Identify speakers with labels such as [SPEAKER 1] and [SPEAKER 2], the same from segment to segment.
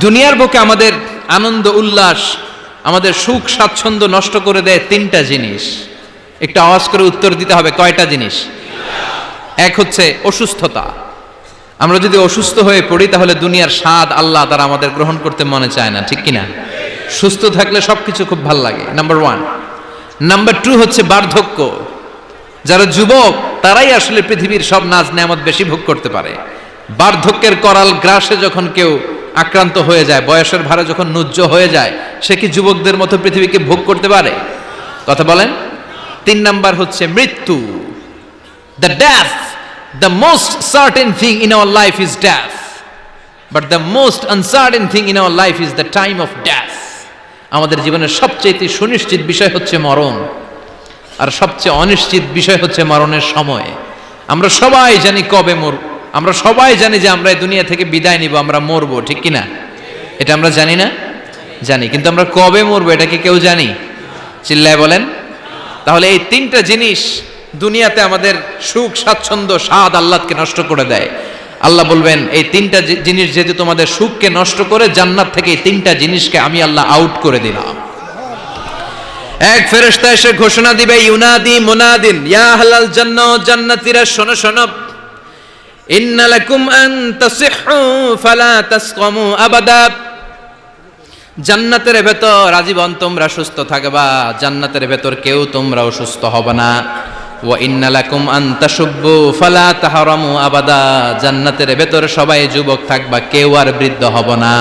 [SPEAKER 1] দুনিয়ার বুকে আমাদের আনন্দ উল্লাস, আমাদের সুখ স্বাচ্ছন্দ্য নষ্ট করে দেয় তিনটা জিনিস। একটু আওয়াজ করে উত্তর দিতে হবে, কয়টা জিনিস? এক হচ্ছে অসুস্থতা। আমরা যদি অসুস্থ হয়ে পড়ি তাহলে দুনিয়ার স্বাদ আল্লাহ তারা আমাদের গ্রহণ করতে মনে চায় না, ঠিক কিনা? সুস্থ থাকলে সবকিছু খুব ভাল লাগে, নাম্বার ওয়ান। নাম্বার টু হচ্ছে বার্ধক্য। যারা যুবক তারাই আসলে পৃথিবীর সব নাজ নেয়ামত বেশি ভোগ করতে পারে। বার্ধক্যের করাল গ্রাসে যখন কেউ আক্রান্ত হয়ে যায়, বয়সের ভারে যখন নুজ্জ হয়ে যায়, সে কি যুবকদের মতো পৃথিবীকে ভোগ করতে পারে? কথা বলেন। তিন নাম্বার হচ্ছে মৃত্যু, the death. The most certain thing in our life is death, but the most uncertain thing in our life is the time of death. আমাদের জীবনের সবচেয়ে সুনিশ্চিত বিষয় হচ্ছে মরণ, আর সবচেয়ে অনিশ্চিত বিষয় হচ্ছে মরণের সময়। আমরা সবাই জানি কবে মরব, আমরা সবাই জানি যে আমরা এই দুনিয়া থেকে বিদায় নিব, আমরা মরবো, ঠিক কিনা? এটা আমরা জানি না? জানি, কিন্তু আমরা কবে মরবো এটা কি কেউ জানি? চিল্লায় বলেন। তাহলে এই তিনটা জিনিস দুনিয়াতে আমাদের সুখ স্বাচ্ছন্দ্য স্বাদ আল্লাহকে নষ্ট করে দেয়। আল্লাহ বলবেন এই তিনটা জিনিস যেহেতু তোমাদের সুখকে নষ্ট করে, জান্নাত থেকে এই তিনটা জিনিসকে আমি আল্লাহ আউট করে দিলাম। এক ফেরেশতা এসে ঘোষণা দিবে, ইউনাদি মুনাদিন ইয়া আহলাল জান্নাহ, জান্নাতীরা শোনো শোনো, ইন্না লাকুম আন তাসিহু ফালা তাসকামু আবাদা। জান্নাতের ভেতর আজীবন তোমরা সুস্থ থাকবা, জান্নাতের ভেতর কেউ তোমরা অসুস্থ হবে না। ওয়া ইন্না লাকুম আন তাশুব্বু ফালা তাহরামু আবাদা। জান্নাতের ভেতর সবাই যুবক থাকবা, কেউ আর বৃদ্ধ হবে না।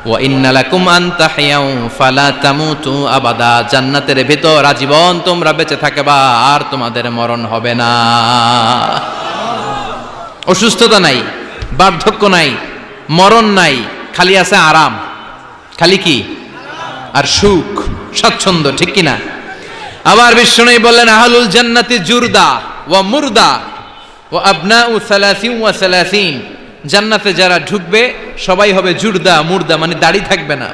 [SPEAKER 1] ওয়া ইন্না লাকুম আন তাহইয়াউ ফালা তামুতু আবাদা। জান্নাতের ভেতর আজীবন তোমরা বেঁচে থাকবা, আর তোমাদের মরণ হবে না। অসুস্থতা নাই, বার্ধক্য নাই, মরণ নাই, খালি আছে আরাম। খালি কি? আর সুখ স্বাচ্ছন্দ্য, ঠিক কিনা? আবার বিষ্ণু বললেন, আহলুল জান্নাতি জুরদা ওয়া মুরদা ওয়া আবনাউ 30 ওয়া 30। জান্নাতে যারা ঢুকবে সবাই হবে জুরদা মুরদা, মানে দাড়ি থাকবে না,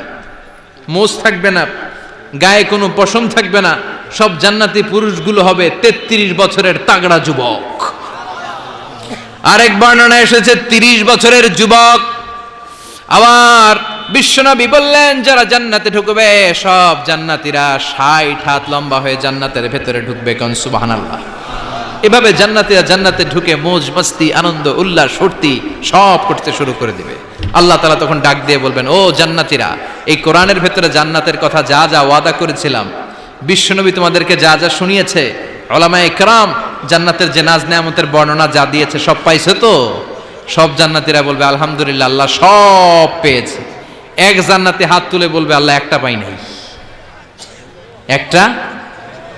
[SPEAKER 1] মোজ থাকবে না, গায়ে কোনো পশম থাকবে না। সব জান্নাতি পুরুষগুলো হবে 33 বছরের তাগড়া যুবক। আরেক বর্ণনা এসেছে 30 বছরের যুবক। আবার বিশ্বনবী বললেন, যারা জান্নাতে ঢুকবে সব জান্নাতীরা 60 হাত লম্বা হয়ে জান্নাতের ভেতরে ঢুকবে। কোন সুবহানাল্লাহ। এভাবে জান্নাতীরা জান্নাতে ঢুকে মৌজ মস্তি আনন্দ উল্লাস ফুর্তি সব করতে শুরু করে দিবে। আল্লাহ তাআলা তখন ডাক দিয়ে বলবেন, ও জান্নাতীরা, এই কোরআনের ভেতরে জান্নাতের কথা যা যা ওয়াদা করেছিলাম, বিশ্বনবী তোমাদেরকে যা যা শুনিয়েছে, উলামায়ে কেরাম জান্নাতের যে নাজ নেয়ামতের বর্ণনা যা দিয়েছে সব পাইছো তো? সব জান্নাতীরা বলবে আলহামদুলিল্লাহ, আল্লাহ সব পেয়েছে। এক জান্নাতে হাত তুলে বলবে, আল্লাহ একটা পাই নাই, একটা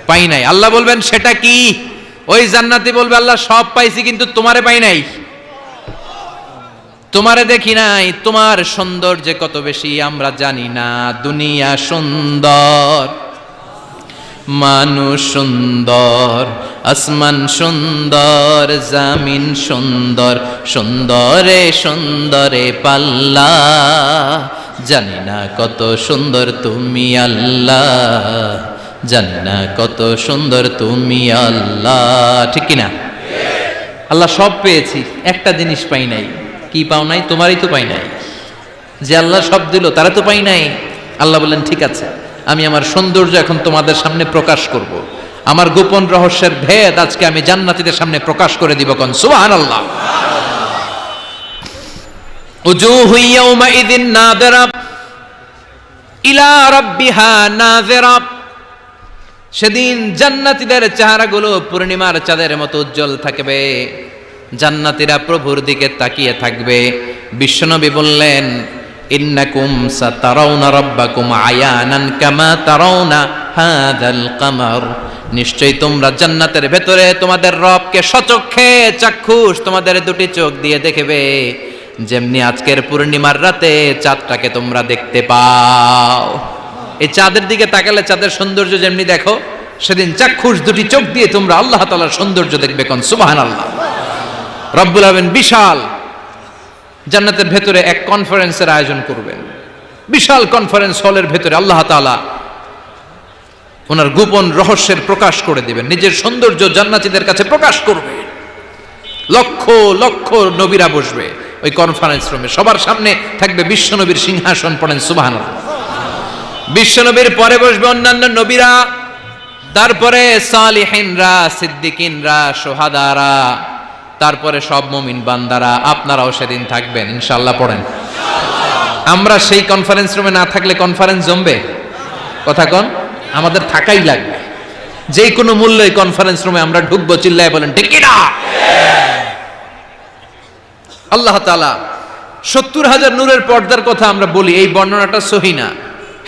[SPEAKER 1] পাই নাই। আল্লাহ বলবেন, সেটা কি? ওই জান্নাতি বলবে, আল্লাহ সব পাইছি কিন্তু তোমারে পাই নাই, তোমারে দেখি নাই, তোমার সৌন্দর্য কত বেশি আমরা জানি না। দুনিয়া সুন্দর, মানুষ সুন্দর, আসমান সুন্দর, জামিন সুন্দর, সুন্দরে সুন্দরে পাল্লা, জানি না কত সুন্দর তুমি আল্লাহ, জানি না কত সুন্দর তুমি আল্লাহ, ঠিক কিনা? আল্লাহ সব পেয়েছি, একটা জিনিস পাই নাই। কি পাও নাই? তোমারই তো পাই নাই। যে আল্লাহ সব দিল তারা তো পাই নাই। আল্লাহ বললেন, ঠিক আছে, আমি আমার সৌন্দর্য এখন তোমাদের সামনে প্রকাশ করব। আমার গোপন রহস্যের ভেদ আজকে আমি জান্নাতীদের সামনে প্রকাশ করে দিব। কোন সুবহানাল্লাহ। উজুহু ইয়াউমাইযিন নাযিরা ইলা রাব্বিহা নাযিরা। সেদিন জান্নাতীদের চেহারাগুলো পূর্ণিমার চাঁদের মতো উজ্জ্বল থাকবে। জান্নাতীরা প্রভুর দিকে তাকিয়ে থাকবে। বিশ্বনবী বললেন, ইন্নাকুম সাতারাউনা রাব্বাকুম আয়ানান কামা তারাউনা হাযাল কামার। নিশ্চয়ই তোমরা জান্নাতের ভেতরে তোমাদের রবকে সচক্ষে চাক্ষুষ তোমাদের দুটি চোখ দিয়ে দেখবে, যেমনি আজকের পূর্ণিমার রাতে চাঁদটাকে তোমরা দেখতে পাও। এই চাঁদের দিকে তাকালে চাঁদের সৌন্দর্য যেমনি দেখো, সেদিন চাক্ষুষ দুটি চোখ দিয়ে তোমরা আল্লাহ তাআলার সৌন্দর্য দেখবে। কোন সুবহানাল্লাহ। রব্বুল আলামিন বিশাল জান্নাতের ভেতরে এক কনফারেন্সের আয়োজন করবেন। বিশাল কনফারেন্স হলের ভেতরে আল্লাহ তাআলা ওনার গোপন রহস্যের প্রকাশ করে দিবেন, নিজের সৌন্দর্য জান্নাতীদের কাছে প্রকাশ করবে। লক্ষ লক্ষ নবীরা বসবে, ওই কনফারেন্স রুমে। সবার সামনে থাকবে বিশ্বনবীর সিংহাসন, পড়েন সুবহানাল্লাহ। বিশ্বনবীর পরে বসবে অন্যান্য নবীরা, তারপরে সালিহিনরা, সিদ্দিকিনরা, শুহাদারা, তারপরে সব মুমিন বান্দারা। আপনারাও সেদিন থাকবেন ইনশাআল্লাহ, পড়েন। আমরা সেই কনফারেন্স রুমে না থাকলে কনফারেন্স জমবে? কথা কন, আমাদের থাকাই লাগবে। যে কোনো মূল্যে কনফারেন্স রুমে আমরা ঢুকবো, চিল্লায় বলেন ঠিক কি না? আল্লাহ তাআলা 70,000 নূরের পর্দার কথা আমরা বলি, এই বর্ণনাটা সহি না।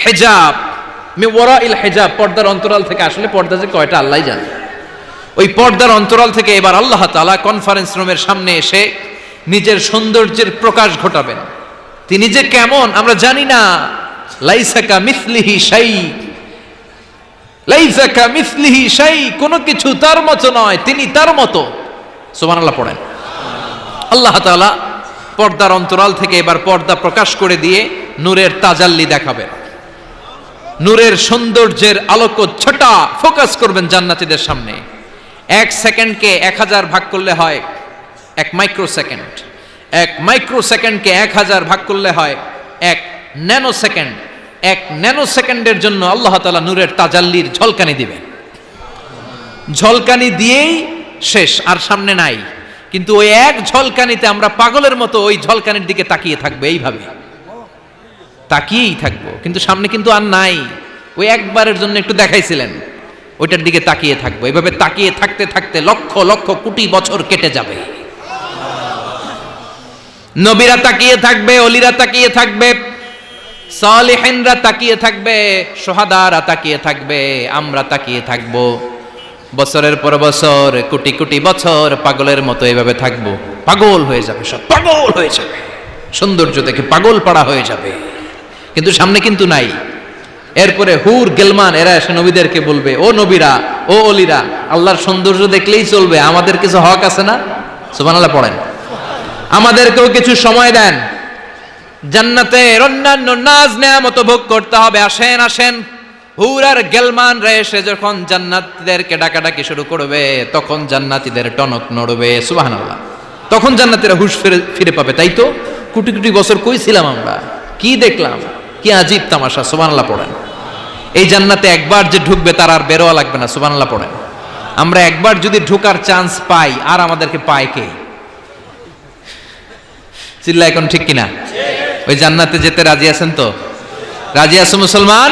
[SPEAKER 1] হিজাব মে ওয়ারাইল হিজাব, পর্দার অন্তরাল থেকে, আসলে পর্দা যে কয়টা আল্লাহই জানে। ওই পর্দার অন্তরাল থেকে এবার আল্লাহ তাআলা কনফারেন্স রুমের সামনে এসে নিজের সৌন্দর্যের প্রকাশ ঘটাবেন। তিনি যে কেমন আমরা জানি না। লাইসা কামিসলিহি শাই, লাইসা কামিসলিহি শাই, কোনো কিছু তার মতো নয়, তিনি তার মতো। সুবহানাল্লাহ, পড়েন। আল্লাহ তাআলা পর্দার অন্তরাল থেকে এবার পর্দা প্রকাশ করে দিয়ে নূরের তাজাল্লি দেখাবেন। নূরের সৌন্দর্যের আলোক ছটা ফোকাস করবেন জান্নাতীদের সামনে। 1 সেকেন্ডকে 1000 ভাগ করলে হয় 1 মাইক্রোসেকেন্ড। 1 মাইক্রোসেকেন্ডকে 1000 ভাগ করলে হয় 1 ন্যানোসেকেন্ড। 1 ন্যানোসেকেন্ডের জন্য আল্লাহ তাআলা নূরের তাজাল্লির ঝলকানি দিবেন। ঝলকানি দিয়েই শেষ, আর সামনে নাই। কিন্তু ওই এক ঝলকানিতে আমরা পাগলের মতো ওই ঝলকানির দিকে তাকিয়ে থাকবো, এইভাবে তাকিয়েই থাকবো, কিন্তু সামনে কিন্তু আর নাই। ওই একবারের জন্য একটু দেখাইছিলেন, ওইটার দিকে তাকিয়ে থাকবো। এইভাবে তাকিয়ে থাকতে থাকতে লক্ষ লক্ষ কোটি বছর কেটে যাবে। নবীরা তাকিয়ে থাকবে, অলিরা তাকিয়ে থাকবে, সালিহিনরা তাকিয়ে থাকবে, শুহাদারা তাকিয়ে থাকবে, আমরা তাকিয়ে থাকবো। বছরের পর বছর, কোটি কোটি বছর পাগলের মতো এভাবে থাকবো। পাগল হয়ে যাবে, সব পাগল হয়ে যাবে, সৌন্দর্য দেখে পাগল পাড়া হয়ে যাবে। কিন্তু সামনে কিন্তু নাই। এরপরে হুর গেলমান এরা এসে নবীদেরকে বলবে, ও নবীরা, ও অলিরা, আল্লাহর সৌন্দর্য দেখলেই চলবে, আমাদের কিছু হক আছে না? সুবহানাল্লাহ, পড়েন। আমাদেরকেও কিছু সময় দেন, জান্নাতের অন্যান্য নাজ নেয়ামত ভোগ করতে হবে। আসেন আসেন। হুর আর গেলমান রে এসে যখন জান্নাতীদেরকে ডাকাডাকি শুরু করবে, তখন জান্নাতীদের টনক নড়বে। সুবহানাল্লাহ। তখন জান্নাতীরা হুঁশ ফিরে পাবে। তাই তো, কোটি কোটি বছর কই ছিলাম আমরা, কি দেখলাম, কি আজীব তামাশা। সুবহানাল্লাহ, পড়েন। এই জান্নাতে একবার যে ঢুকবে তার আর বেরোয়া লাগবে না। সুবহানাল্লাহ, পড়েন। আমরা একবার যদি ঢোকার চান্স পাই, আর আমাদেরকে পায় কে? চিল্লা এখন ঠিক কিনা? ওই জান্নাতে যেতে রাজি আছেন তো? রাজি আছো মুসলমান?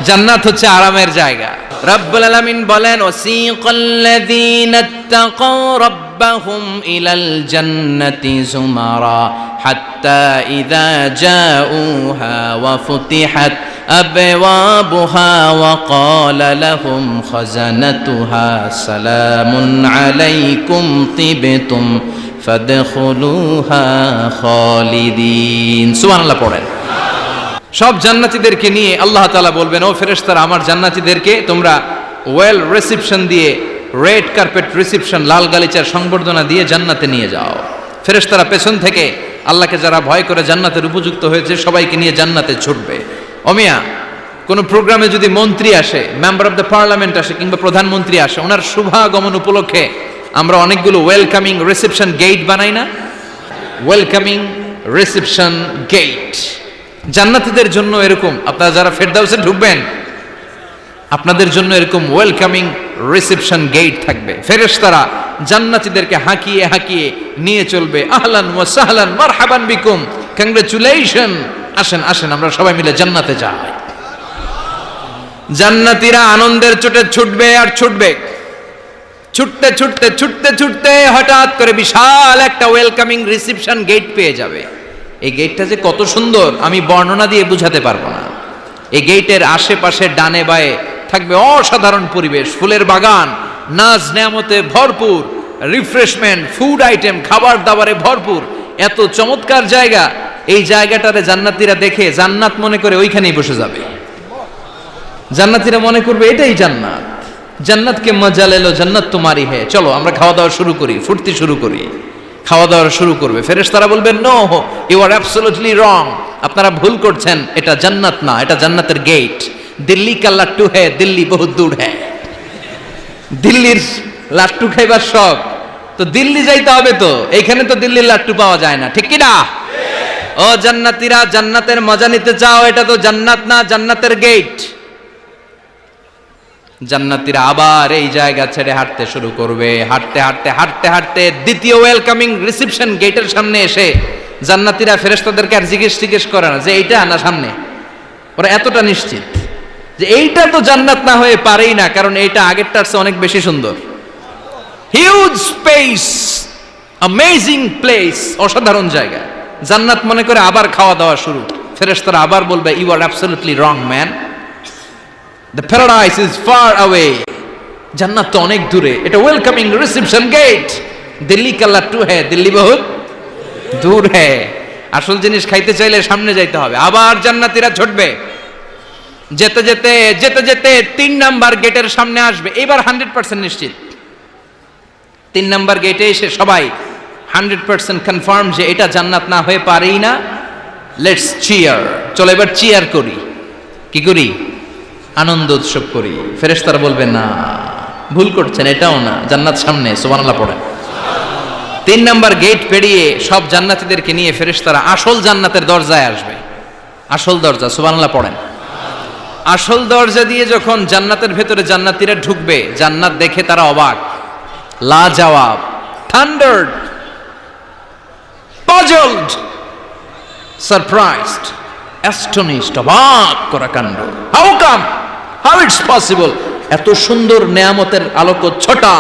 [SPEAKER 1] জান্নাত হচ্ছে আরামের জায়গা। রব্বুল আলামিন বলেন, ওয়াসিকাল্লাযীনা ইত্তাকাউ রাব্বাহুম ইলাল জান্নাতি যুমারা হাত্তা ইযা জাউহা ওয়া ফুতিহাত আবওয়াবুহা ওয়া ক্বালা লাহুম খাজানাতুহা সালামুন আলাইকুম তিবতুম ফাদখুলুহা খালিদিন। সুবহানাল্লাহ, পড়েন। সব জান্নাতীদেরকে নিয়ে আল্লাহ তাআলা বলবেন, ও ফেরেশতারা, আমার জান্নাতীদেরকে তোমরা ওয়েল রিসেপশন দিয়ে, রেড কার্পেট রিসেপশন, লাল গালিচার সংবর্ধনা দিয়ে জান্নাতে নিয়ে যাও। ফেরেশতারা পেছন থেকে আল্লাহকে যারা ভয় করে জান্নাতের উপযুক্ত হয়েছে সবাইকে নিয়ে জান্নাতে ছুটবে। ওমিয়া, কোনো প্রোগ্রামে যদি মন্ত্রী আসে, মেম্বার অফ দ্য পার্লামেন্ট আসে, কিংবা প্রধানমন্ত্রী আসে, ওনার শুভাগমন উপলক্ষে আমরা অনেকগুলো ওয়েলকামিং রিসেপশন গেট বানাই না? ওয়েলকামিং রিসেপশন গেট জান্নাতীদের জন্য এরকম। আপনারা যারা ফেরদাউসে ঢুকবেন, আপনাদের জন্য এরকম ওয়েলকামিং রিসেপশন গেট থাকবে। ফেরেশতারা জান্নাতীদেরকে হাঁকিয়ে হাঁকিয়ে নিয়ে চলবে। আহলান ওয়া সাহলান মারহাবান বিকুম, কংগ্রেচুলেশন, আসেন আসেন, আমরা সবাই মিলে জান্নাতে যাই। জান্নাতীরা আনন্দের চোটে ছুটবে আর ছুটবে। ছুটতে ছুটতে ছুটতে ছুটতে হঠাৎ করে বিশাল একটা ওয়েলকামিং রিসেপশন গেট পেয়ে যাবে। এই গেটটা যে কত সুন্দর আমি বর্ণনা দিয়ে বুঝাতে পারবো না। এই গেটের আশেপাশে ডানে বায়ে থাকবে অসাধারণ পরিবেশ, ফুলের বাগান, নাজ নেয়ামতে ভরপুর, রিফ্রেশমেন্ট, ফুড আইটেম, খাবার দাবারে ভরপুর, এত চমৎকার জায়গা। এই জায়গাটারে জান্নাতীরা দেখে জান্নাত মনে করে ওইখানেই বসে যাবে। জান্নাতীরা মনে করবে এটাই জান্নাত, জান্নাতকে মজা লেলো, জান্নাত তোমারই হে, চলো আমরা খাওয়া দাওয়া শুরু করি, ফুর্তি শুরু করি। খাওয়া দাওয়া শুরু করবে। ফেরেশতারা বলবেন, no, you are absolutely wrong, আপনারা ভুল করছেন, এটা জান্নাত না, এটা জান্নাতের গেট। দিল্লি কা লাট্টু হ্যায়, দিল্লি বহুত দূর হ্যায়। দিল্লির লাট্টু খাইবার শখ, তো দিল্লি যাইতে হবে, তো এইখানে তো দিল্লির লাট্টু পাওয়া যায় না, ঠিক কি না? ও জান্নাতীরা, জান্নাতের মজা নিতে চাও? এটা তো জান্নাত না, জান্নাতের গেট। জান্নাতীরা আবার এই জায়গা ছেড়ে হাঁটতে শুরু করবে। হাঁটতে হাঁটতে হাঁটতে হাঁটতে দ্বিতীয় ওয়েলকামিং রিসেপশন গেটের সামনে এসে জান্নাতীরা ফেরেশতাদেরকে আর জিজ্ঞেস করে না যে এইটা না সামনে। ওরা এতটা নিশ্চিত যে এইটা তো জান্নাত না হয়ে পারেই না, কারণ এইটা আগেরটার চেয়ে অনেক বেশি সুন্দর। হিউজ স্পেস, অ্যামেজিং প্লেস, অসাধারণ জায়গা। জান্নাত মনে করে আবার খাওয়া দাওয়া শুরু। ফেরেশতারা আবার বলবে, you are absolutely wrong man, the paradise is far away. জান্নাত তো অনেক দূরে, এটা ওয়েলকামিং রিসেপশন গেট। দিল্লি কা লাট্টু হ্যায়, দিল্লি বহুত দূর হ্যায়। আসল জিনিস খাইতে চাইলে সামনে যাইতে হবে। আবার জান্নাতীরা ছুটবে। যেতে যেতে যেতে যেতে 3 নাম্বার গেটের সামনে আসবে। এবার 100% নিশ্চিত। 3 নাম্বার গেটে এসে সবাই 100% কনফার্ম যে এটা জান্নাত না হয়ে পারেই না। লেটস চিয়ার, চলো এবার চিয়ার করি। কি করি? আনন্দ উৎসব করি। ফেরেশতারা বলবে, না, ভুল করছেন, এটাও না, জান্নাত সামনে। সুবহানাল্লাহ পড়েন। 3 নাম্বার গেট পেরিয়ে সব জান্নাতীদেরকে নিয়ে ফেরেশতারা আসল জান্নাতের দরজায় আসবে। আসল দরজা, সুবহানাল্লাহ পড়েন। আসল দরজা দিয়ে যখন জান্নাতের ভেতরে জান্নাতীরা ঢুকবে, জান্নাত দেখে তারা অবাক, লাজবাব, থান্ডার্ড, পাজলড, সারপ্রাইজড, অ্যাস্টনিশড, অবাক করা কাণ্ড। How come, how it's possible, এত সুন্দর নেয়ামতের আলোকচ্ছটা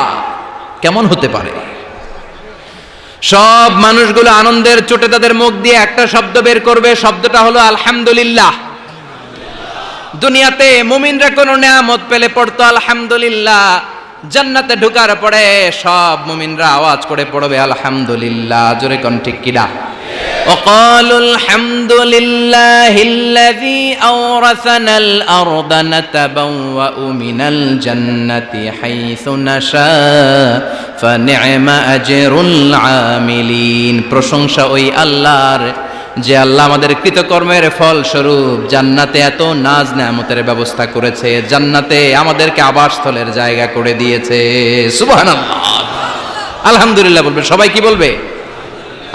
[SPEAKER 1] কেমন হতে পারে? সব মানুষগুলো আনন্দের চোটে তাদের মুখ দিয়ে একটা শব্দ বের করবে, শব্দটা হলো আলহামদুলিল্লাহ। দুনিয়াতে মুমিনরা কোনো নেয়ামত পেলে পড়তো আলহামদুলিল্লাহ, জান্নাতে ঢোকার পরে সব মুমিনরা আওয়াজ করে পড়বে আলহামদুলিল্লাহ। জোরে কোন ঠিক কিনা? وقالوا الحمد لله الذي أورثنا الأرض نتبوأ من الجنة حيث نشاء فنعم أجر العاملين। প্রশংসা ওই আল্লাহর, যে আল্লাহ আমাদের কৃতকর্মের ফল স্বরূপ জান্নাতে এত নাজ নেয়ামতের ব্যবস্থা করেছে, জান্নাতে আমাদেরকে আবাসস্থলের জায়গা করে দিয়েছে। সুবহানাল্লাহ, আলহামদুলিল্লাহ বলবে সবাই। কি বলবে?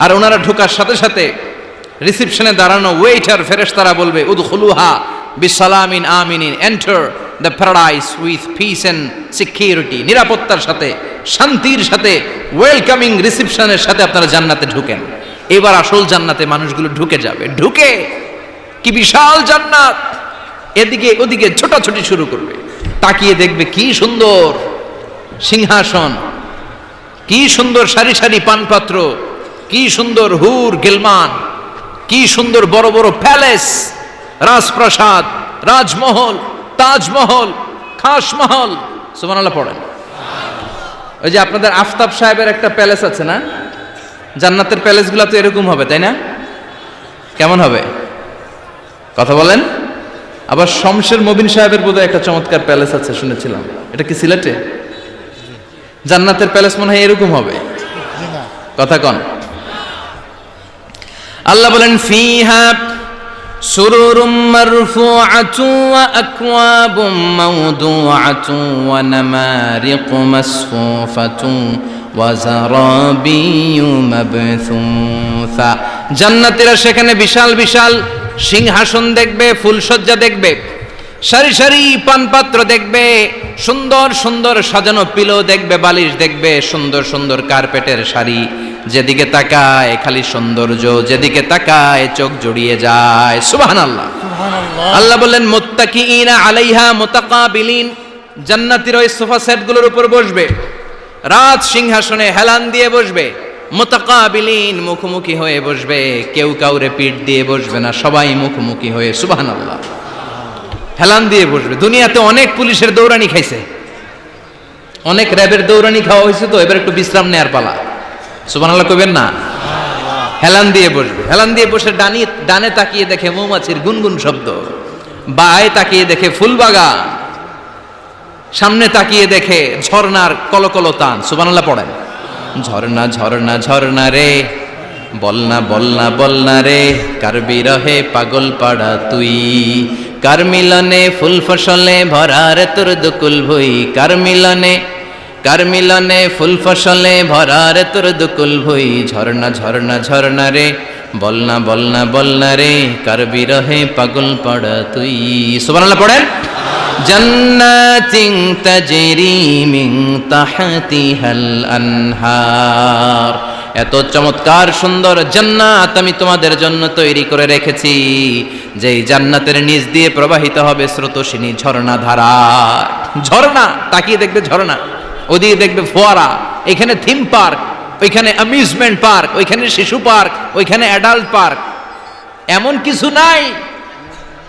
[SPEAKER 1] আর ওনারা ঢোকার সাথে সাথে রিসেপশনে দাঁড়ানো ওয়েটার ফেরেশতারা বলবে, উদখুলুহা বিসালামিন আমিনিন, enter the paradise with peace and security. নিরাপত্তার সাথে, শান্তির সাথে, ওয়েলকামিং রিসেপশনের সাথে আপনারা জান্নাতে ঢুকেন। এবার আসল জান্নাতে মানুষগুলো ঢুকে যাবে। ঢুকে কি বিশাল জান্নাত, এদিকে ওদিকে ছোটাছুটি শুরু করবে। তাকিয়ে দেখবে কি সুন্দর সিংহাসন, কি সুন্দর সারি সারি পানপাত্র, কি সুন্দর হুর গিলমান, কি সুন্দর বড় বড় প্যালেস, রাজপ্রাসাদ, রাজমহল, তাজমহল, খাসমহল। সুবহানাল্লাহ পড়েন। ওই যে আপনাদের আফতাব সাহেবের একটা প্যালেস আছে না, জান্নাতের প্যালেসগুলো তো এরকম হবে, তাই না? কেমন হবে কথা বলেন? আবার শমশের মবিন সাহেবের বোধহয় একটা চমৎকার প্যালেস আছে শুনেছিলাম, এটা কি সিলেটে? জান্নাতের প্যালেস মনে হয় এরকম হবে, কথা কন। আল্লাহ বলেন, ফিহা সুরুরুম মারফুআতু ওয়া আকওয়াবুম মাওদুআতু ওয়া নামারিকু মাসফুফাতু ওয়া যারাবিয়্যু মাবথুসা। জান্নাতীরা সেখানে বিশাল বিশাল সিংহাসন দেখবে, ফুলসজ্জা দেখবে, সারি সারি পানপাত্র দেখবে, সুন্দর সুন্দর সাজানো পিলো দেখবে, বালিশ দেখবে, সুন্দর সুন্দর কার্পেটের শাড়ি। যেদিকে তাকায় খালি সৌন্দর্য, যেদিকে তাকায় চোখ জড়িয়ে যায়। সুবহানাল্লাহ। আল্লাহ বললেন, মুত্তাকিইনা আলাইহা মুতাকাবিলিন। জান্নাতীরা ওই সোফা সেটগুলোর উপর বসবে, রাজ সিংহাসনে হেলান দিয়ে বসবে। মুতাকাবিলিন, মুখোমুখি হয়ে বসবে, কেউ কাউরে পিঠ দিয়ে বসবে না, সবাই মুখোমুখি হয়ে। সুবহানাল্লাহ, হেলান দিয়ে বসবে। দুনিয়াতে অনেক পুলিশের দৌড়ানি খাইছে, অনেক র্যাবের দৌড়ানি খাওয়া হয়েছে, তো এবার একটু বিশ্রাম নেয়ার পালা। সুবহানাল্লাহ কইবেন না? হেলান দিয়ে বসবে। হেলান দিয়ে বসে ডানে তাকিয়ে দেখে মৌমাছির গুনগুন শব্দ, বায়ে তাকিয়ে দেখে ফুলবাগান, সামনে তাকিয়ে দেখে ঝর্ণার কলকল তান। সুবহানাল্লাহ পড়েন। ঝর্ণা ঝর্ণা ঝর্ণা রে, বলনা বলনা বলনা রে, কার বিরহে পাগল পাড়া তুই, কার মিলনে ফুল ফসলে ভরা রে তোর দুকুল ভুই, কার মিলনে কার মিলনে ফুল ফসলে ভরা রে তোর দুকুল ভুই, ঝর্ণা ঝর্ণা ঝর্ণা রে বলনা বলনা বলনা রে, কার বিরহে পাগল পড়া তুই। সুবহানাল্লাহ পড়েন। জান্নাতিন তাজরি মিন তাহতিহাল আনহার, এত চমৎকার সুন্দর জান্নাত আমি তোমাদের জন্য তৈরি করে রেখেছি, যেই জান্নাতের নিচ দিয়ে প্রবাহিত হবে স্রোতস্বিনী ঝর্ণা ধারা। ঝর্ণা, তাকিয়ে দেখবে ঝর্ণা, ওদিকে দেখবে ফোয়ারা, এখানে থিম পার্ক, ওইখানে অ্যামিউজমেন্ট পার্ক, ওইখানে শিশু পার্ক, ওইখানে অ্যাডাল্ট পার্ক। এমন কিছু নাই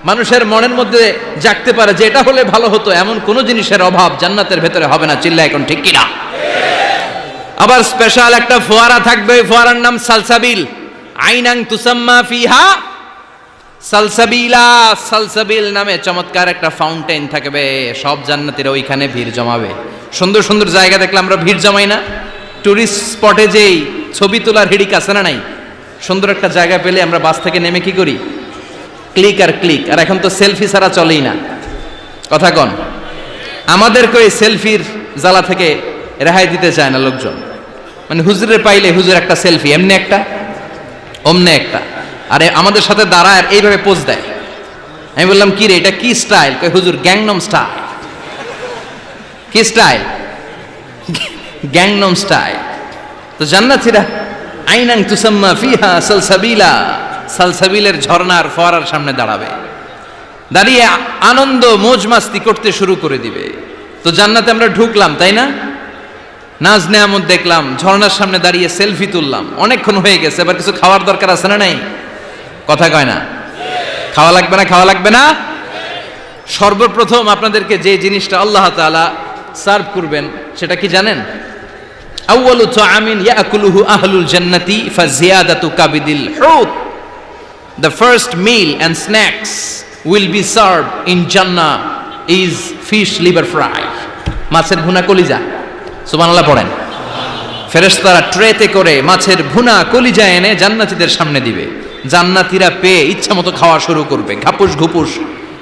[SPEAKER 1] মানুষের মনের মধ্যে জাগতে পারে যে এটা হলে ভালো হতো, এমন কোন জিনিসের অভাব জান্নাতের ভেতরে হবে না। চিল্লা এখন ঠিক কিনা? আবার স্পেশাল একটা ফোয়ারা থাকবে, ওই ফোয়ারার নাম সালসাবিল। আইনাং তুসাম্মা ফিহা সালসাবিলা, সালসাবিল নামে চমৎকার একটা ফাউন্টেন থাকবে। সব জান্নাতীরা ওইখানে ভিড় জমাবে। সুন্দর সুন্দর জায়গা দেখলে আমরা ভিড় জমাই না? টুরিস্ট স্পটে যেই ছবি তোলার হিড়িক আছে না নাই? সুন্দর একটা জায়গা পেলে আমরা বাস থেকে নেমে কি করি? ক্লিক আর ক্লিক। আর এখন তো সেলফি ছাড়া চলেই না, কথা কন। আমাদেরকে ওই সেলফির জ্বালা থেকে রেহাই দিতে চায় না লোকজন। মানে হুজুরের পাইলে হুজুর একটা সেলফি, এমনি একটা অমনে একটা, আরে আমাদের সাথে দাঁড়ায় আর এইভাবে পোজ দেয়। আমি বললাম কি রে, এটা কি স্টাইল? কই হুজুর গ্যাংনম স্টাইল। কি স্টাইল? Gangnam style. তো জান্নাতীরা আইনাং তুসাম্মা ফিহা সালসাবিলা, সালসাবিলের ঝর্ণার ফোয়ারার সামনে দাঁড়াবে, দাঁড়িয়ে আনন্দ মোজ মাস্তি করতে শুরু করে দিবে। তো জান্নাতে আমরা ঢুকলাম, তাই না? নাজ নেয়ামত দেখলাম, ঝর্ণার সামনে দাঁড়িয়ে সেলফি তুললাম, অনেকক্ষণ হয়ে গেছে, এবার কিছু খাওয়ার দরকার আছে না নাই? কথা কয় না? খাওয়া লাগবে না? খাওয়া লাগবে না? সর্বপ্রথম আপনাদেরকে যে জিনিসটা আল্লাহ তাআলা সার্ভ করবেন সেটা কি জানেন? আউয়ালু তাআমিন ইয়াকুলুহু আহলুল জান্নাতি ফাজিয়াদাতু কাবিদিল হুত। The first meal and snacks will be served in Jannah is fish liver fry, মাছের ভুনা কলিজা। সুবহানাল্লাহ পড়েন। ফেরেশতারা ট্রেতে করে মাছের ভুনা কলিজা এনে জান্নাতীদের সামনে দিবে। জান্নাতীরা পেয়ে ইচ্ছা মতো খাওয়া শুরু করবে, ঘাপুস ঘুপুস।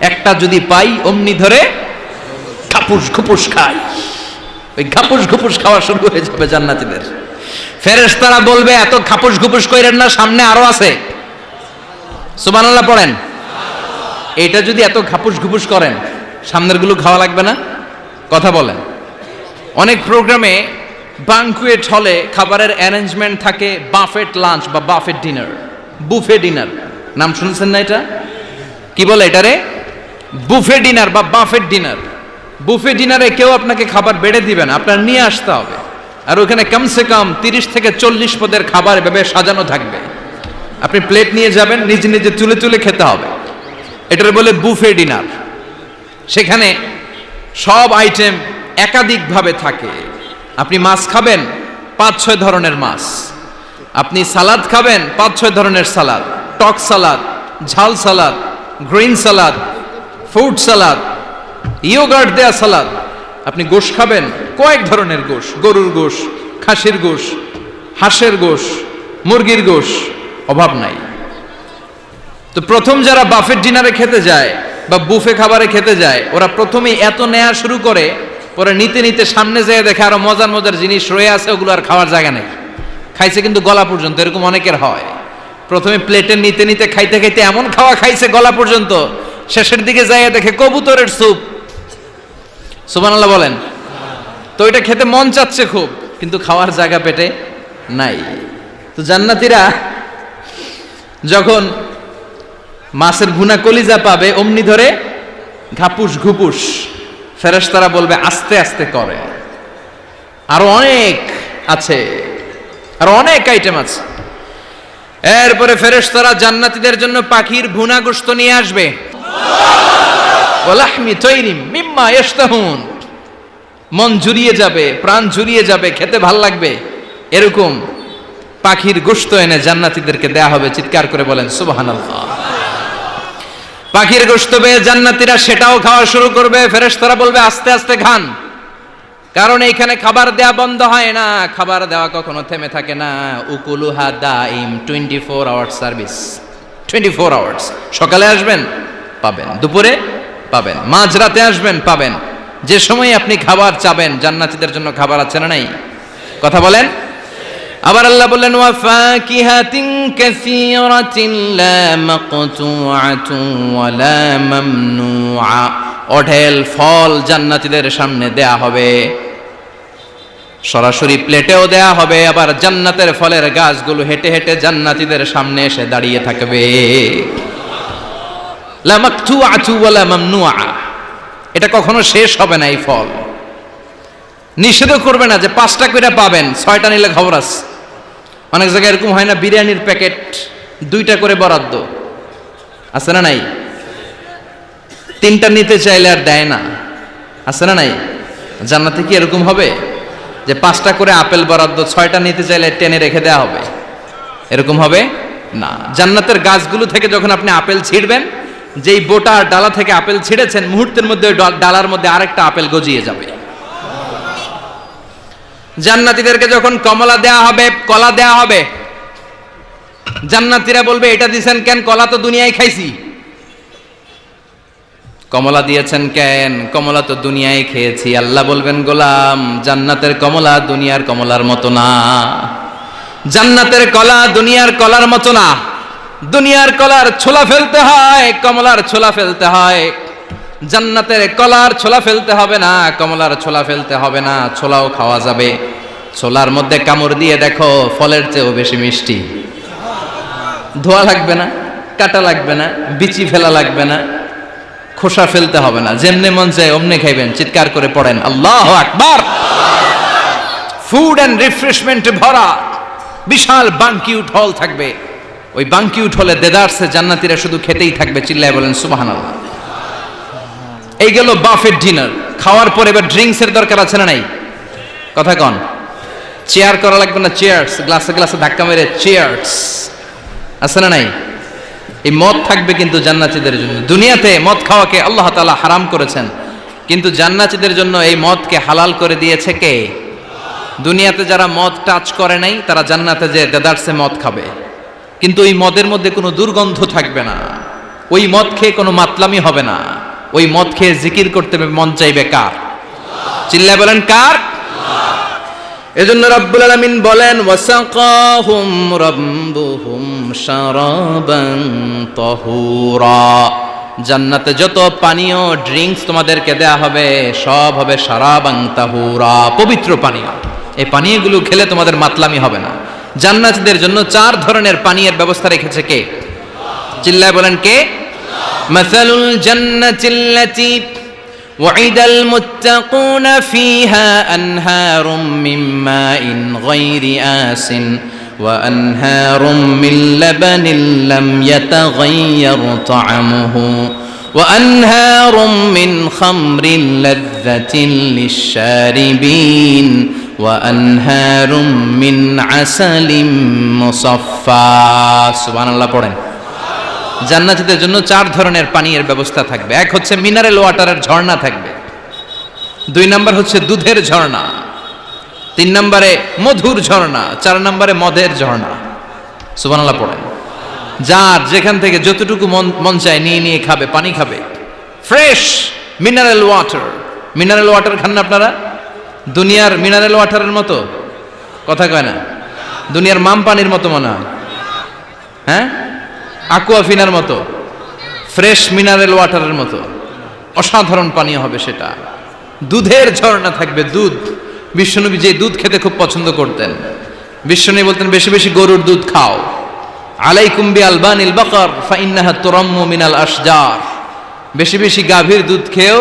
[SPEAKER 1] একটা যদি পাই অমনি ধরে ঘাপুস ঘুপুস খাই। ওই ঘাপুস ঘুপুস খাওয়া শুরু হয়ে যাবে জান্নাতীদের। ফেরেশতারা বলবে এত ঘাপুস ঘুপুস কইরেন না, সামনে আরো আছে। সুবহানাল্লাহ পড়েন। এটা যদি এত ঘাপুস ঘুপুস করেন, সামনের গুলো খাওয়া লাগবে না? কথা বলেন। অনেক প্রোগ্রামে বানকুয়েট হলে খাবারের অ্যারেঞ্জমেন্ট থাকে বাফেট লাঞ্চ বা বাফেট ডিনার, বুফে ডিনার। নাম শুনছেন না এটা? কি বলে এটারে? বুফে ডিনার বা বাফেট ডিনার। বুফে ডিনারে কেউ আপনাকে খাবার বেড়ে দিবে না, আপনার নিয়ে আসতে হবে। আর ওখানে কমসে কম 30 থেকে 40 পদের খাবার এভাবে সাজানো থাকবে। আপনি প্লেট নিয়ে যাবেন, নিজে নিজে তুলে তুলে খেতে হবে। এটার বলে বুফে ডিনার। সেখানে সব আইটেম একাধিকভাবে থাকে। আপনি মাছ খাবেন, 5-6 ধরনের মাছ। আপনি সালাদ খাবেন, 5-6 ধরনের সালাদ, টক সালাদ, ঝাল salad, green salad, fruit salad, yoghurt দেয়া সালাদ। আপনি গোশ খাবেন, কয়েক ধরনের গোশ, গরুর গোশ, খাসির গোশ, হাঁসের গোশ, মুরগির গোশ, অভাব নাই। তো প্রথম যারা বাফেট ডিনারে খেতে যায় বা বুফে খাবারে খেতে যায়, ওরা প্রথমেই এত নেয়া শুরু করে, পরে নিতে নিতে সামনে যেয়ে দেখে আরো মজার মজার জিনিস রয়ে আছে, ওগুলো আর খাওয়ার জায়গা নেই। খাইছে কিন্তু গলা পর্যন্ত, এরকম অনেকের হয়। প্রথমে প্লেটে নিতে নিতে খাইতে খাইতে এমন খাওয়া খাইছে গলা পর্যন্ত, শেষের দিকে যাইয়া দেখে কবুতরের স্যুপ। সুবহানাল্লাহ বলেন। তো এটা খেতে মন চাচ্ছে খুব, কিন্তু খাওয়ার জায়গা পেটে নাই। তো জান্নাতীরা যখন মাছের ভুনা কলিজা পাবে, অমনি ধরে ঘাপুস ঘুপুস। ফেরেশতারা বলবে আস্তে আস্তে করে। আরো অনেক আছে, আরো অনেক আইটেম আছে। এরপরে ফেরেশতারা জান্নাতীদের জন্য পাখির ভুনা গোশত নিয়ে আসবে। ওয়ালাহমি তাইরিম মিম্মা ইয়াশতাহুন। মন জুড়িয়ে যাবে, প্রাণ জুড়িয়ে যাবে, খেতে ভাল লাগবে এরকম পাখির গোশত এনে জান্নাতীদেরকে দেয়া হবে। চিৎকার করে বলেন সুবহানাল্লাহ। পাখির গোশত পেয়ে জান্নাতীরা সেটাও খাওয়া শুরু করবে। ফেরেশতারা বলবে আস্তে আস্তে খান, কারণ এইখানে খাবার দেয়া বন্ধ হয় না, খাবার দেওয়া কখনো থেমে থাকে না। উকুলুহা দাইম, 24 আওয়ার্স সার্ভিস, 24 আওয়ার্স। সকালে আসবেন পাবেন, দুপুরে পাবেন, মাঝরাতে আসবেন পাবেন, যে সময় আপনি খাবার চাবেন, জান্নাতীদের জন্য খাবার আছে না নাই? কথা বলেন। আবার আল্লাহ বললেন ওয়া ফাকিহাতিন কাসীরাতিন লা মাকতুআতুন ওয়া লা মামনুআ, অঢেল ফল জান্নাতীদের সামনে দেয়া হবে, সরাসরি প্লেটেও দেয়া হবে, আবার জান্নাতের ফলের গাছগুলো হেঁটে হেঁটে জান্নাতীদের সামনে এসে দাঁড়িয়ে থাকবে। লা মাকতুআতু ওয়া লা মামনুআ, এটা কখনো শেষ হবে না। এই ফল নিষেধও করবে না যে 5টা করে পাবেন, 6টা নিলে খবর আছে। অনেক জায়গায় এরকম হয় না, বিরিয়ানির প্যাকেট 2টা করে বরাদ্দ আছে না নাই? 3টা নিতে চাইলে আর দেয় না, আছে না নাই? জান্নাতে কি এরকম হবে যে 5টা করে আপেল বরাদ্দ, 6টা নিতে চাইলে টেনে রেখে দেওয়া হবে? এরকম হবে না। জান্নাতের গাছগুলো থেকে যখন আপনি আপেল ছিঁড়বেন, যেই বোটা ডালা থেকে আপেল ছিঁড়েছেন, মুহূর্তের মধ্যে ওই ডালার মধ্যে আরেকটা আপেল গজিয়ে যাবে। জান্নাতীদেরকে যখন কমলা দেয়া হবে, কলা দেয়া হবে, জান্নাতীরা বলবে এটা দিয়েছেন কেন? কলা তো দুনিয়ায় খাইছি। কমলা দিয়েছেন কেন? কমলা তো দুনিয়ায় খেয়েছি। আল্লাহ বলবেন গোলাম, জান্নাতের কমলা দুনিয়ার কমলার মতো না, জান্নাতের কলা দুনিয়ার কলার মতো না। দুনিয়ার কলার ছোলা ফেলতে হয়, কমলার ছোলা ফেলতে হয়। জান্নাতের কলার ছোলা ফেলতে হবে না, কমলার ছোলা ফেলতে হবে না, ছোলাও খাওয়া যাবে। ছোলার মধ্যে কামড় দিয়ে দেখো, ফলের চেয়েও বেশি মিষ্টি। ধোয়া লাগবে না, কাটা লাগবে না, বিচি ফেলা লাগবে না, খোসা ফেলতে হবে না, যেমনে মন চায় অমনে খাইবেন। চিৎকার করে পড়েন আল্লাহু আকবার। ফুড এন্ড রিফ্রেশমেন্টে ভরা বিশাল বানকিউট হল থাকবে। ওই বানকিউট হলে দেদারসে জান্নাতীরা শুধু খেতেই থাকবে। চিল্লায় বলেন সুবহানাল্লাহ। এই গেল বাফেট ডিনার। খাওয়ার পরে এবার ড্রিঙ্কস এর দরকার আছে না নাই? কথা কন। চেয়ার করা লাগবে না, চেয়ার্স, গ্লাসে গ্লাসে ধাক্কা মেরে চেয়ার্স, আছে না নাই? এই মদ থাকবে কিন্তু জান্নাতীদের জন্য। দুনিয়াতে মদ খাওয়াকে আল্লাহ তাআলা হারাম করেছেন, কিন্তু জান্নাতীদের জন্য এই মদকে হালাল করে দিয়েছে কে? দুনিয়াতে যারা মদ টাচ করে নাই, তারা জান্নাতে যে দেদারসে মদ খাবে, কিন্তু ওই মদের মধ্যে কোনো দুর্গন্ধ থাকবে না, ওই মদ খেয়ে কোনো মাতলামি হবে না, ওই মদ খেয়ে জিকির করতে মন চাইবে কার? চিল্লায় বলেন কার? এজন্য রব্বুল আলামিন বলেন ওয়াসাকাহুম রাব্বুহুম শারাবান তাহুরা, জান্নাতে যত পানীয় ড্রিঙ্কস তোমাদেরকে দেয়া হবে সব হবে শারাবান তাহুরা, পবিত্র পানীয়। এই পানীয়গুলো খেলে তোমাদের মাতলামি হবে না। জান্নাতীদের জন্য 4 ধরনের পানীয়ের ব্যবস্থা রেখেছে কে? চিল্লায় বলেন কে? মাসালুল জান্নাতিল্লাতী وعد المتقون فيها أنهار من ماء غير آس وأنهار من لبن لم يتغير طعمه وأنهار من خمر لذة للشاربين وأنهار من عسل مصفى سبحان الله পড়েন। জান্নাতীদের জন্য 4 ধরনের পানীয়ের ব্যবস্থা থাকবে। এক হচ্ছে মিনারেল ওয়াটারের ঝর্ণা থাকবে, 2 নাম্বার হচ্ছে দুধের ঝর্ণা, 3 নম্বরে মধুর ঝর্ণা, 4 নম্বরে মদের ঝর্ণা। সুবহানাল্লাহ পড়েন। যার যেখান থেকে যতটুকু মন চায় নিয়ে নিয়ে খাবে, পানি খাবে, fresh mineral water. Mineral water খান না আপনারা? দুনিয়ার মিনারেল ওয়াটারের মতো? কথা কয় না। দুনিয়ার মাম পানির মতো মনে হয়, হ্যাঁ? আকুয়াফিনার মতো, ফ্রেশ মিনারেল ওয়াটারের মতো অসাধারণ পানীয় হবে সেটা। দুধের ঝর্ণা থাকবে, দুধ। বিশ্বনবী যে দুধ খেতে খুব পছন্দ করতেন, বিশ্বনবী বলতেন বেশি বেশি গরুর দুধ খাও। আলাইকুম বিআলবানিল বাকার ফাইন্নাহা তুরাম্মু মিনাল আশজার, বেশি বেশি গাভীর দুধ খেও,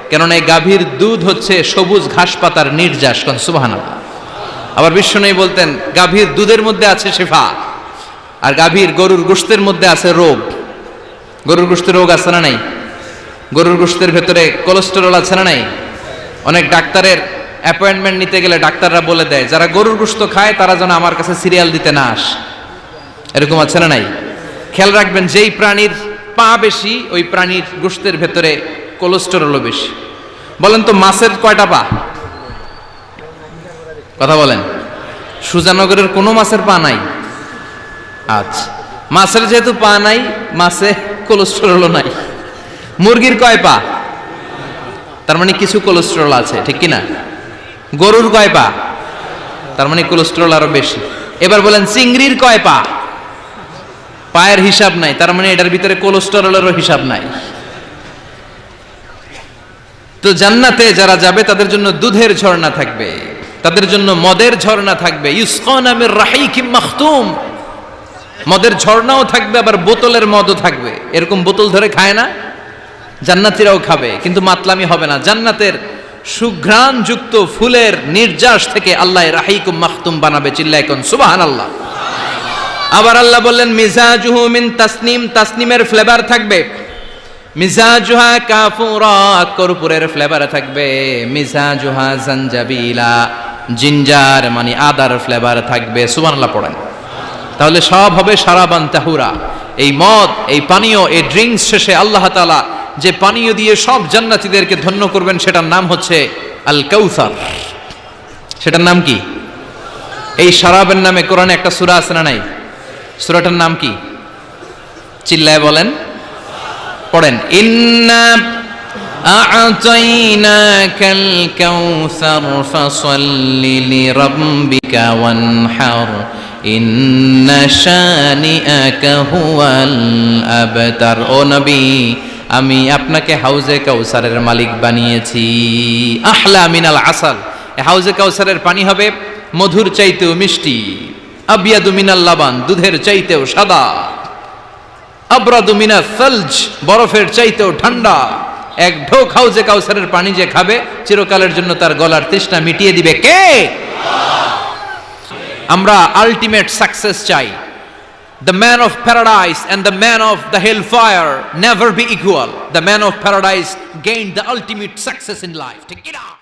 [SPEAKER 1] কেননা এই গাভীর দুধ হচ্ছে সবুজ ঘাস পাতার নির্যাস। কোন সুবহানাল্লাহ। আবার বিশ্বনবী বলতেন গাভীর দুধের মধ্যে আছে শিফা, আর গাভীর গরুর গোশতের মধ্যে আছে রোগ। গরুর গোশতের রোগ আছে না নাই? গরুর গোশতের ভেতরে কোলেস্টেরল আছে না নাই? অনেক ডাক্তারের অ্যাপয়েন্টমেন্ট নিতে গেলে ডাক্তাররা বলে দেয় যারা গরুর গোশত খায় তারা যেন আমার কাছে সিরিয়াল দিতে না আসে। এরকম আছে না নাই? খেয়াল রাখবেন, যেই প্রাণীর পা বেশি ওই প্রাণীর গোশতের ভেতরে কোলেস্টেরলও বেশি। বলেন তো মাছের কয়টা পা? কথা বলেন। সুজানগরের কোনো মাছের পা নাই। আচ্ছা, মাছের যেহেতু পা নাই, মাছে কোলেস্টেরলও নাই। মুরগির কয় পা? তার মানে কিছু কোলেস্টেরল আছে, ঠিক কি না? গরুর কয় পা? তার মানে কোলেস্টেরল আরো বেশি। এবার বলেন চিংড়ির কয় পা? পায়ের হিসাব নাই, তার মানে এটার ভিতরে কোলেস্টেরলেরও হিসাব নাই। তো জান্নাতে যারা যাবে তাদের জন্য দুধের ঝর্ণা থাকবে, তাদের জন্য মদের ঝর্ণা থাকবে। ইউসকানা মির রাহিকিম মাখতুম, মদের ঝর্ণাও থাকবে, আবার বোতলের মদও থাকবে। এরকম বোতল ধরে খায় না, জান্নাতীরাও খাবে, কিন্তু মাতলামি হবে না। জান্নাতের সুঘ্রাণ যুক্ত ফুলের নির্যাস থেকে আল্লাহ রাহিকুম মাখতুম বানাবে। চিল্লায় কোন সুবহানাল্লাহ। আবার আল্লাহ বললেন মিজাজুহু মিন তাসনিম, তাসনিমের ফ্লেভার থাকবে। মিজাজুহা কাফুরা, কর্পূরের ফ্লেভার থাকবে। মিজাজুহা জানজাবিলা, জিঞ্জার মানে আদার ফ্লেভার থাকবে। সুবহানাল্লাহ পড়েন। তাহলে সব হবে শারাবান তাহুরা। এই মদ, এই পানীয়, এই ড্রিঙ্কস শেষে আল্লাহ তাআলা যে পানীয় দিয়ে সব জান্নাতীদেরকে ধন্য করবেন সেটার নাম হচ্ছে আল কাউসার। সেটার নাম কি? এই শারাবের নামে কোরআনে একটা সূরা আছে না নাই? সূরাটার নাম কি? চিল্লায় বলেন, পড়েন। ইন্না আ'তাইনাকাল কাউসার ফাসাল্লি লিরাব্বিকা ওয়ানহার ইন্না শানিআকা হুয়াল আবতার। ও নবী, আমি আপনাকে হাউজে কাউসারের মালিক বানিয়েছি। আহলা মিনাল আসাল, হাউজে কাউসারের পানি হবে মধুর চাইতেও মিষ্টি। আবিয়াদু মিনাল লাবান, দুধের চাইতেও সাদা। আবরাদু মিনাস সালজ, বরফের চাইতেও ঠান্ডা। এক ঢোক হাউজে কাউসারের পানি যে খাবে চিরকালের জন্য তার গলার তৃষ্ণা মিটিয়ে দিবে কে? আমরা আলটিমেট সাকসেস চাই। The man of paradise and the man of the hellfire never be equal. The man of paradise gained the ultimate success in life. Take it out.